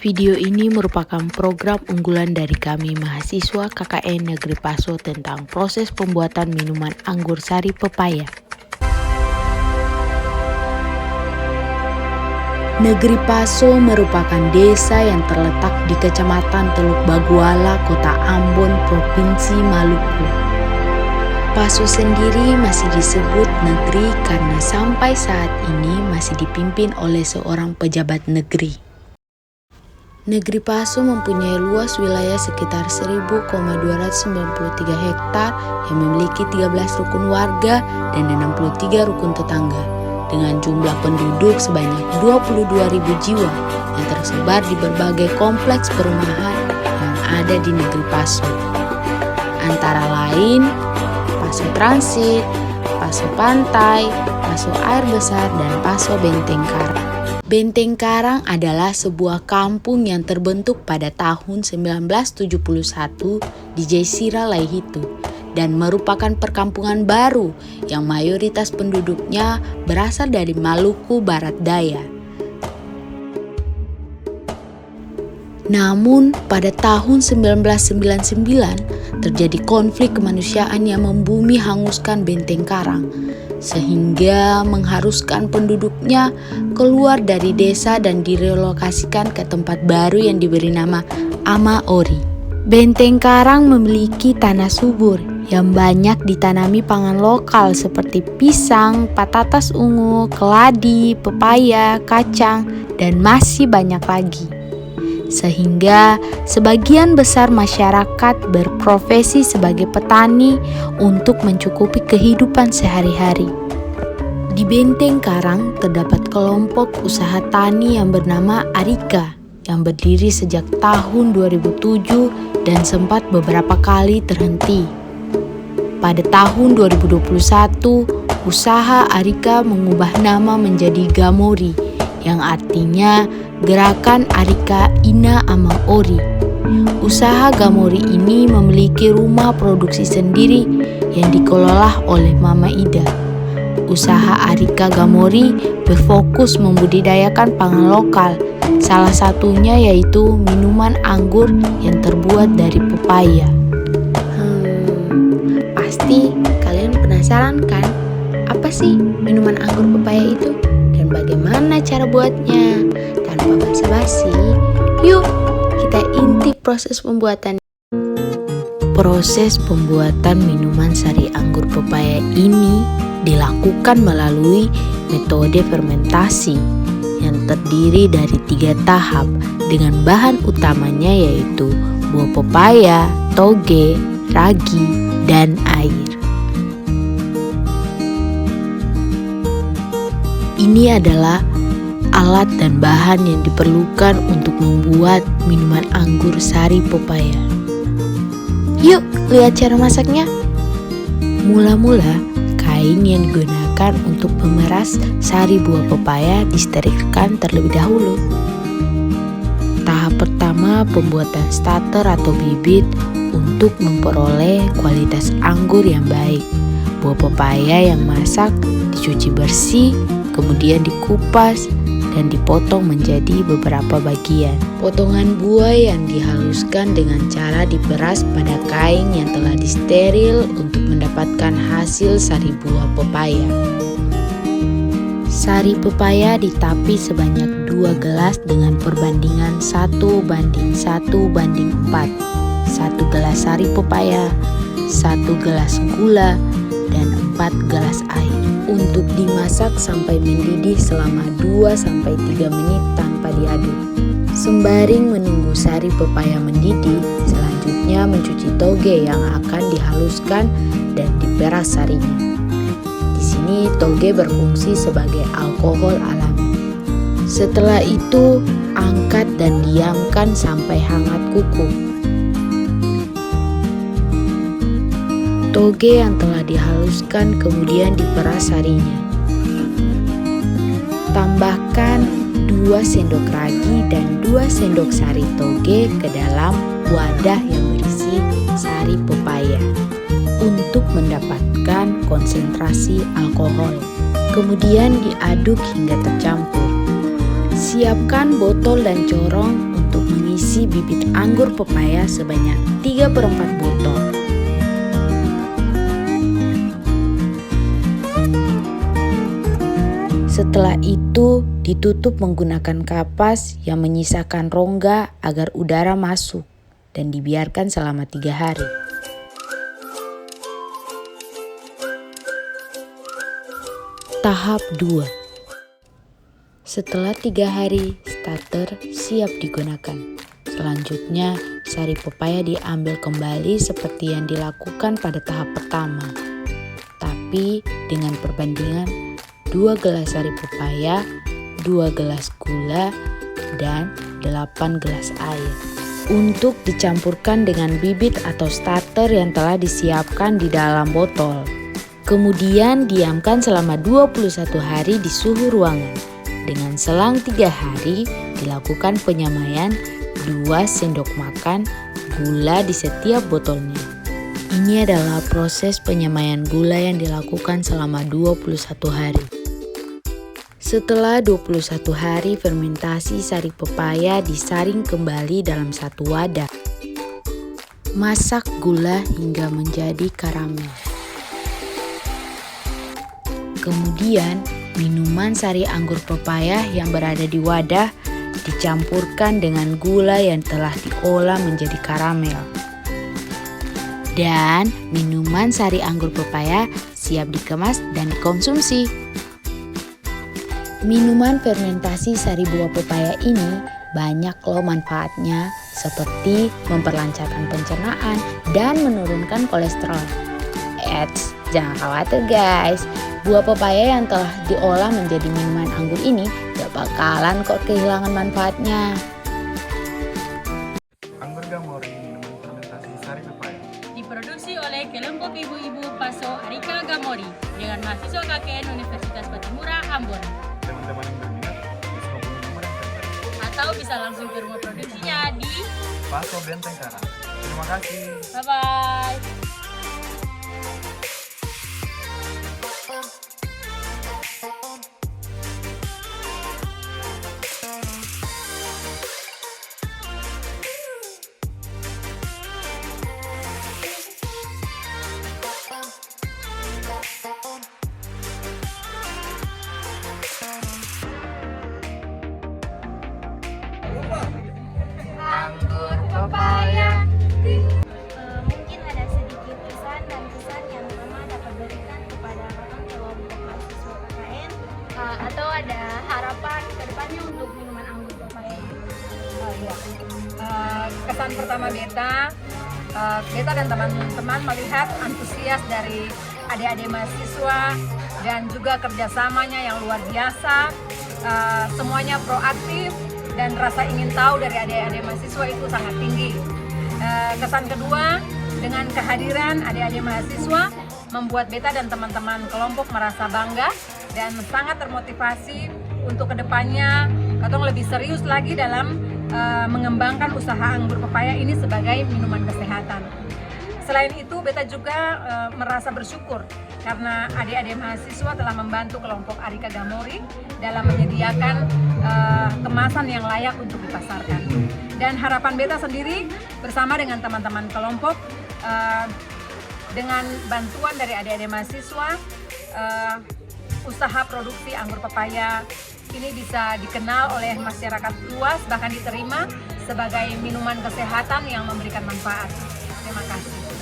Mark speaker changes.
Speaker 1: Video ini merupakan program unggulan dari kami mahasiswa KKN Negeri Paso tentang proses pembuatan minuman anggur sari pepaya. Negeri Paso merupakan desa yang terletak di Kecamatan Teluk Baguala, Kota Ambon, Provinsi Maluku. Paso sendiri masih disebut negeri karena sampai saat ini masih dipimpin oleh seorang pejabat negeri. Negeri Paso mempunyai luas wilayah sekitar 1.293 hektar yang memiliki 13 rukun warga dan 63 rukun tetangga dengan jumlah penduduk sebanyak 22.000 jiwa yang tersebar di berbagai kompleks perumahan yang ada di Negeri Paso. Antara lain Paso Transit, Paso Pantai, Paso Air Besar, dan Paso Benteng Karang. Benteng Karang adalah sebuah kampung yang terbentuk pada tahun 1971 di Jaisira Laihitu dan merupakan perkampungan baru yang mayoritas penduduknya berasal dari Maluku Barat Daya. Namun pada tahun 1999 terjadi konflik kemanusiaan yang membumi hanguskan Benteng Karang, sehingga mengharuskan penduduknya keluar dari desa dan direlokasikan ke tempat baru yang diberi nama Amaori. Benteng Karang memiliki tanah subur yang banyak ditanami pangan lokal seperti pisang, patatas ungu, keladi, pepaya, kacang, dan masih banyak lagi. Sehingga sebagian besar masyarakat berprofesi sebagai petani untuk mencukupi kehidupan sehari-hari. Di Benteng Karang terdapat kelompok usaha tani yang bernama Arika yang berdiri sejak tahun 2007 dan sempat beberapa kali terhenti. Pada tahun 2021, usaha Arika mengubah nama menjadi Gamori yang artinya Gerakan Arika Ina Amaori. Usaha Gamori ini memiliki rumah produksi sendiri yang dikelola oleh Mama Ida. Usaha Arika Gamori berfokus membudidayakan pangan lokal, salah satunya yaitu minuman anggur yang terbuat dari pepaya. Pasti kalian penasaran kan? Apa sih minuman anggur pepaya itu? Dan bagaimana cara buatnya? Tanpa basa-basi, yuk kita intip proses pembuatan. Proses pembuatan minuman sari anggur pepaya ini dilakukan melalui metode fermentasi yang terdiri dari 3 tahap dengan bahan utamanya yaitu buah pepaya, toge, ragi, dan air. Ini adalah alat dan bahan yang diperlukan untuk membuat minuman anggur sari pepaya. Yuk, lihat cara masaknya. Mula-mula, kain yang digunakan untuk memeras sari buah pepaya disterilkan terlebih dahulu. Tahap pertama, pembuatan starter atau bibit untuk memperoleh kualitas anggur yang baik. Buah pepaya yang masak dicuci bersih, kemudian dikupas dan dipotong menjadi beberapa bagian. Potongan buah yang dihaluskan dengan cara diperas pada kain yang telah disteril untuk mendapatkan hasil sari buah pepaya. Sari pepaya ditapi sebanyak 2 gelas dengan perbandingan 1:1:4. 1 gelas sari pepaya, 1 gelas gula, dan 4 gelas air. Untuk dimasak sampai mendidih selama 2-3 menit tanpa diaduk. Sembari menunggu sari pepaya mendidih, selanjutnya mencuci toge yang akan dihaluskan dan diperas sarinya. Di sini toge berfungsi sebagai alkohol alami. Setelah itu, angkat dan diamkan sampai hangat kuku. Toge yang telah dihaluskan kemudian diperas sarinya. Tambahkan 2 sendok ragi dan 2 sendok sari toge ke dalam wadah yang berisi sari pepaya untuk mendapatkan konsentrasi alkohol. Kemudian diaduk hingga tercampur. Siapkan botol dan corong untuk mengisi bibit anggur pepaya sebanyak 3/4 botol. Setelah itu, ditutup menggunakan kapas yang menyisakan rongga agar udara masuk dan dibiarkan selama 3 hari. Tahap 2. Setelah 3 hari, starter siap digunakan. Selanjutnya, sari pepaya diambil kembali seperti yang dilakukan pada tahap pertama. Tapi dengan perbandingan 2 gelas sari pepaya, 2 gelas gula, dan 8 gelas air. Untuk dicampurkan dengan bibit atau starter yang telah disiapkan di dalam botol. Kemudian diamkan selama 21 hari di suhu ruangan. Dengan selang 3 hari dilakukan penyamaian 2 sendok makan gula di setiap botolnya. Ini adalah proses penyamaian gula yang dilakukan selama 21 hari. Setelah 21 hari fermentasi sari pepaya disaring kembali dalam satu wadah. Masak gula hingga menjadi karamel. Kemudian, minuman sari anggur pepaya yang berada di wadah dicampurkan dengan gula yang telah diolah menjadi karamel. Dan minuman sari anggur pepaya siap dikemas dan dikonsumsi. Minuman fermentasi sari buah pepaya ini banyak loh manfaatnya, seperti memperlancarkan pencernaan dan menurunkan kolesterol. Eits, jangan khawatir guys, buah pepaya yang telah diolah menjadi minuman anggur ini gak bakalan kok kehilangan manfaatnya.
Speaker 2: Anggur Gamori minuman fermentasi sari pepaya
Speaker 3: diproduksi oleh kelompok ibu-ibu Paso Arika Gamori dengan mahasiswa KKN Universitas Patimura, Ambon.
Speaker 2: Teman-teman yang berminat bisa hubungi nomor yang tertera
Speaker 3: Atau bisa langsung ke rumah produksinya di
Speaker 2: Paso Benteng Karang. Terima kasih.
Speaker 3: Bye-bye.
Speaker 2: Anggur pepaya.
Speaker 4: Mungkin ada sedikit pesan dan kesan yang Mama dapat berikan kepada kelompok mahasiswa KKN atau ada harapan ke depannya untuk minuman anggur pepaya.
Speaker 5: Kesan pertama Beta dan teman-teman melihat antusias dari adik-adik mahasiswa dan juga kerjasamanya yang luar biasa. Semuanya proaktif dan rasa ingin tahu dari adik-adik mahasiswa itu sangat tinggi. Kesan kedua, dengan kehadiran adik-adik mahasiswa membuat Beta dan teman-teman kelompok merasa bangga dan sangat termotivasi untuk kedepannya katong lebih serius lagi dalam mengembangkan usaha anggur pepaya ini sebagai minuman kesehatan. Selain itu, Beta juga merasa bersyukur karena adik-adik mahasiswa telah membantu kelompok Arika Gamori dalam menyediakan kemasan yang layak untuk dipasarkan. Dan harapan Beta sendiri bersama dengan teman-teman kelompok dengan bantuan dari adik-adik mahasiswa, usaha produksi anggur pepaya ini bisa dikenal oleh masyarakat luas, bahkan diterima sebagai minuman kesehatan yang memberikan manfaat. Terima kasih.